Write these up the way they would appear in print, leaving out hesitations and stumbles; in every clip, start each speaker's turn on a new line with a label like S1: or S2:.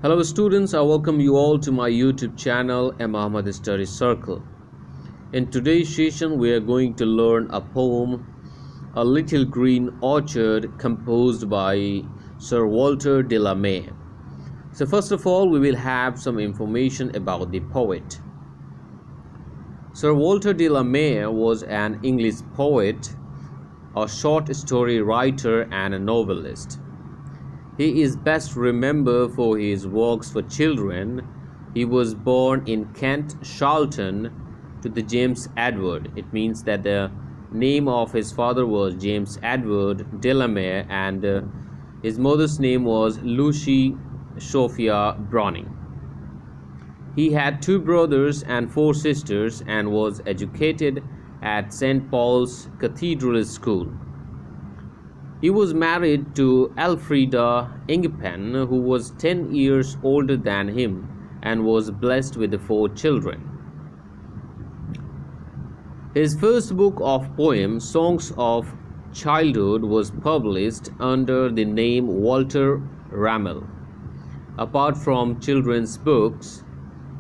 S1: Hello students, I welcome you all to my YouTube channel Muhammad Study Circle. In today's session we are going to learn a poem, A Little Green Orchard, composed by Sir Walter De La Mare. So first of all we will have some information about the poet. Sir Walter De La Mare was an English poet, a short story writer and a novelist. He is best remembered for his works for children. He was born in Kent, Charlton, to the James Edward. It means that the name of his father was James Edward De La Mare and his mother's name was Lucy Sophia Browning. He had 2 brothers and 4 sisters and was educated at St. Paul's Cathedral School. He was married to Elfrida Ingpen, who was 10 years older than him and was blessed with 4 children. His first book of poems, Songs of Childhood, was published under the name Walter Ramel. Apart from children's books,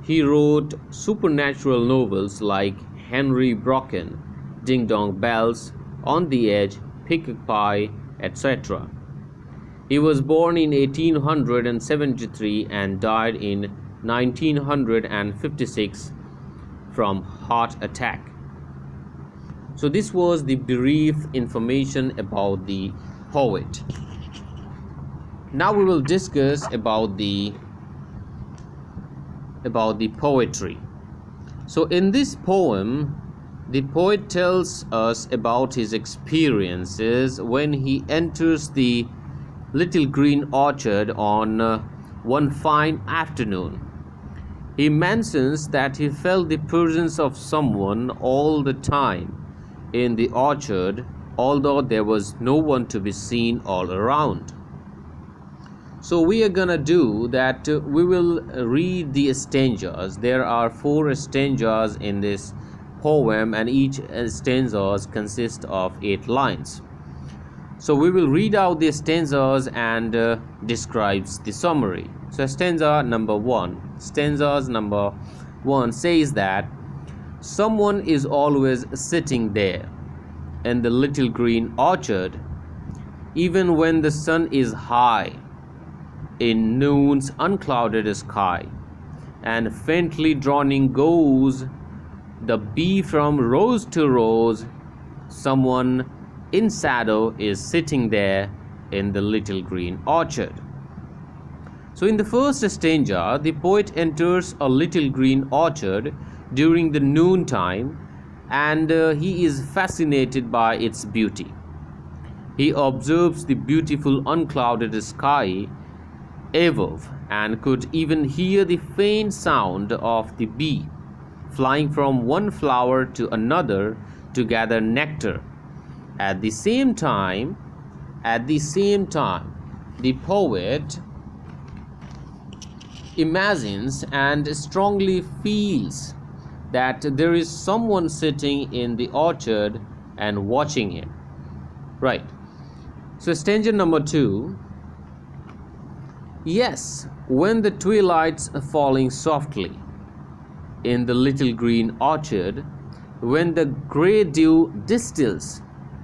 S1: he wrote supernatural novels like Henry Brocken, Ding Dong Bells, On the Edge, Pickle Pie, etc. He was born in 1873 and died in 1956 from heart attack. So this was the brief information about the poet. Now we will discuss about the poetry. So in this poem, the poet tells us about his experiences when he enters the little green orchard on one fine afternoon. He mentions that he felt the presence of someone all the time in the orchard, although there was no one to be seen all around. So we are gonna do that. We will read the stanzas. There are 4 stanzas in this poem and each stanza consists of 8 lines. So we will read out the stanzas and describes the summary. So stanzas number 1 says that someone is always sitting there in the little green orchard, even when the sun is high in noon's unclouded sky, and faintly droning goes the bee from rose to rose. Someone in shadow is sitting there in the little green orchard. So in the first stanza, the poet enters a little green orchard during the noon time, and he is fascinated by its beauty. He observes the beautiful unclouded sky above and could even hear the faint sound of the bee flying from one flower to another to gather nectar. At the same time, the poet imagines and strongly feels that there is someone sitting in the orchard and watching him. Right. So stanza number 2. Yes, when the twilight's falling softly in the little green orchard, when the grey dew distills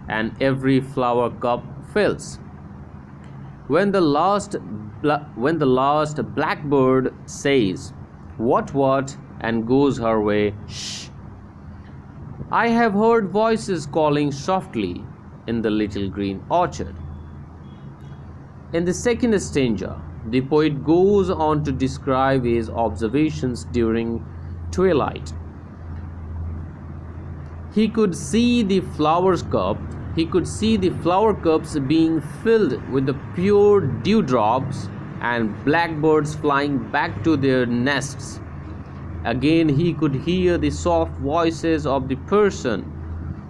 S1: and every flower cup fills, when the last blackbird says what and goes her way, shh, I have heard voices calling softly in the little green orchard. In the second stanza, the poet goes on to describe his observations during twilight. He could see the flower cups being filled with the pure dewdrops and blackbirds flying back to their nests. Again, he could hear the soft voices of the person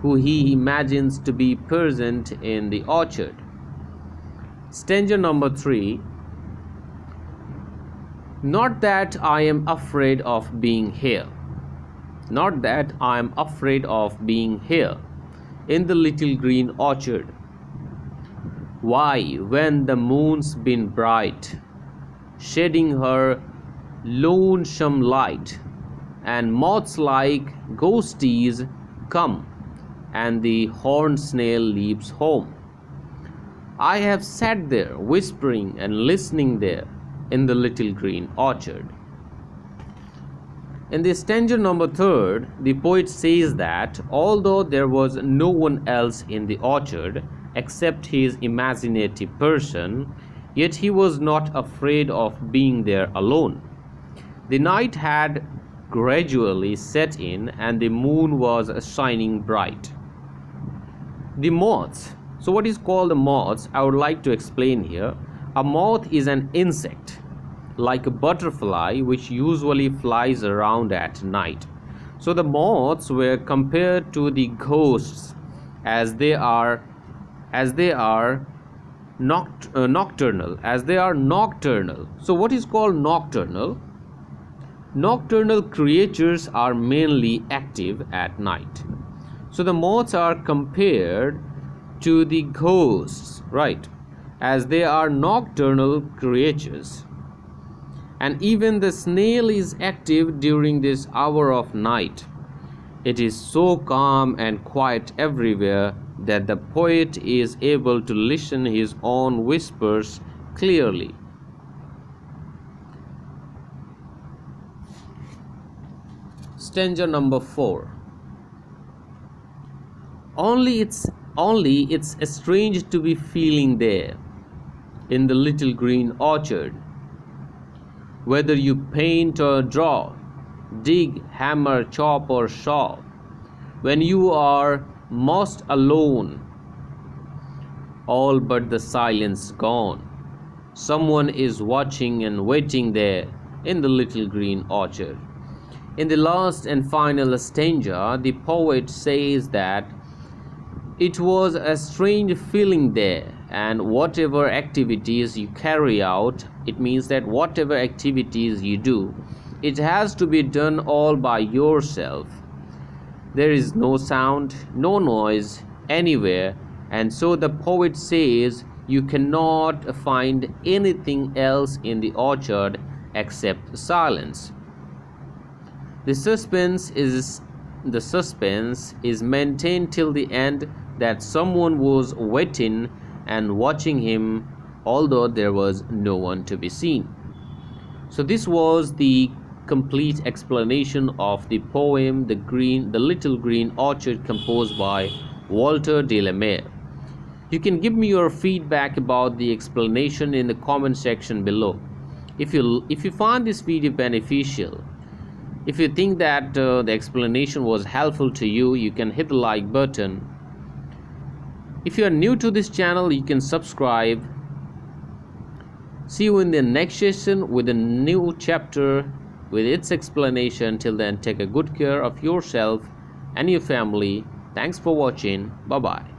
S1: who he imagines to be present in the orchard. Stanza number 3. Not that I am afraid of being here. Not that I am afraid of being here in the little green orchard. Why, when the moon's been bright, shedding her lonesome light, and moths like ghosties come, and the horned snail leaves home. I have sat there whispering and listening there in the little green orchard. In the stanza number 3, the poet says that although there was no one else in the orchard except his imaginative person, yet he was not afraid of being there alone. The night had gradually set in and the moon was shining bright. The moths. So what is called the moths, I would like to explain here. A moth is an insect like a butterfly which usually flies around at night. So the moths were compared to the ghosts as they are nocturnal. So what is called nocturnal? Nocturnal creatures are mainly active at night. So the moths are compared to the ghosts, right, as they are nocturnal creatures. And even the snail is active during this hour of night. It is so calm and quiet everywhere that the poet is able to listen his own whispers clearly. Stanza number 4. Only it's strange to be feeling there in the little green orchard. Whether you paint or draw, dig, hammer, chop or saw, when you are most alone, all but the silence gone, someone is watching and waiting there in the little green orchard. In the last and final stanza, the poet says that it was a strange feeling there, and whatever activities you carry out, it means that whatever activities you do, it has to be done all by yourself. There is no sound, no noise anywhere, and so the poet says you cannot find anything else in the orchard except silence. The suspense is maintained till the end that someone was waiting and watching him, although there was no one to be seen. So this was the complete explanation of the poem The Little Green Orchard, composed by Walter De La Mare. You can give me your feedback about the explanation in the comment section below. If you find this video beneficial, if you think that the explanation was helpful to you, you can hit the like button. If you are new to this channel, you can subscribe. See you in the next session with a new chapter with its explanation. Till then, take a good care of yourself and your family. Thanks for watching. Bye bye.